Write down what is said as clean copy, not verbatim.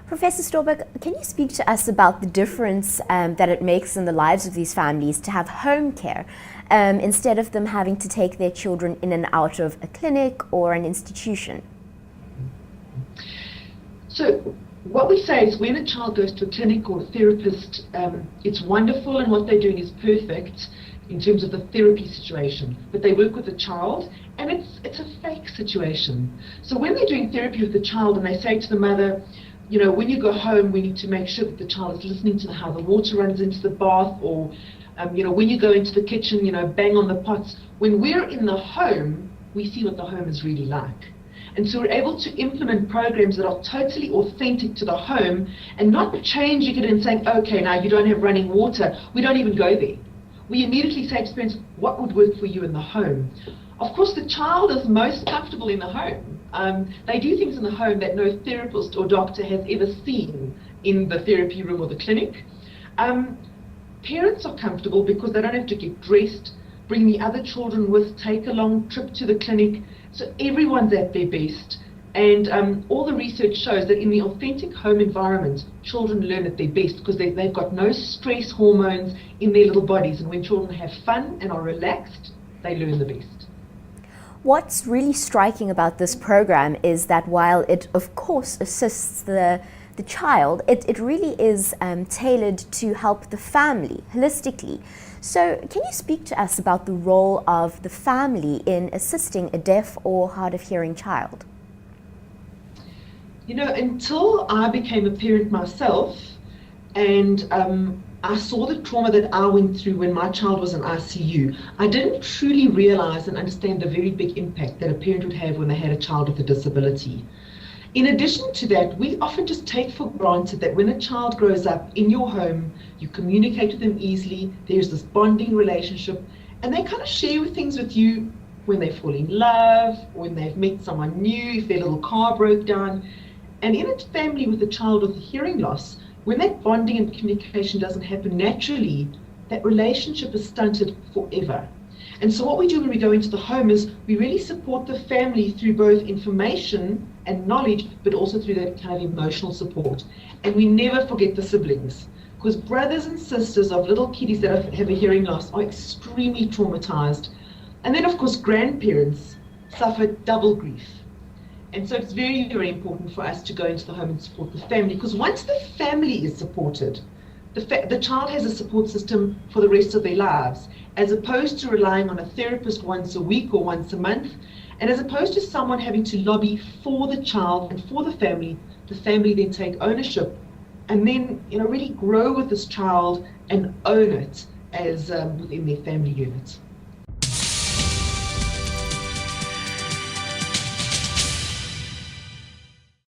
Professor Storbeck, can you speak to us about the difference that it makes in the lives of these families to have home care instead of them having to take their children in and out of a clinic or an institution? So what we say is when a child goes to a clinic or a therapist, it's wonderful and what they're doing is perfect in terms of the therapy situation, but they work with the child and it's a fake situation. So when they're doing therapy with the child and they say to the mother, you know, when you go home we need to make sure that the child is listening to how the water runs into the bath, or you know, when you go into the kitchen, you know, bang on the pots. When we're in the home, we see what the home is really like. And so we're able to implement programs that are totally authentic to the home and not changing it and saying, okay, now you don't have running water. We don't even go there. We immediately say to parents, what would work for you in the home? Of course, the child is most comfortable in the home. They do things in the home that no therapist or doctor has ever seen in the therapy room or the clinic. Parents are comfortable because they don't have to get dressed, bring the other children with, take a long trip to the clinic. So everyone's at their best. And all the research shows that in the authentic home environment, children learn at their best because they've got no stress hormones in their little bodies. And when children have fun and are relaxed, they learn the best. What's really striking about this program is that while it, of course, assists the child, it really is tailored to help the family holistically. So can you speak to us about the role of the family in assisting a deaf or hard of hearing child? You know, until I became a parent myself and I saw the trauma that I went through when my child was in ICU, I didn't truly realize and understand the very big impact that a parent would have when they had a child with a disability. In addition to that, we often just take for granted that when a child grows up in your home, you communicate with them easily, there's this bonding relationship, and they kind of share things with you when they fall in love, when they've met someone new, if their little car broke down. And in a family with a child with hearing loss, when that bonding and communication doesn't happen naturally, that relationship is stunted forever. And so what we do when we go into the home is we really support the family through both information and knowledge, but also through that kind of emotional support. And we never forget the siblings, because brothers and sisters of little kiddies that have a hearing loss are extremely traumatized. And then of course grandparents suffer double grief. And so it's very, very important for us to go into the home and support the family, because once the family is supported, the child has a support system for the rest of their lives, as opposed to relying on a therapist once a week or once a month, and as opposed to someone having to lobby for the child and for the family then take ownership and then, you know, really grow with this child and own it as within their family unit.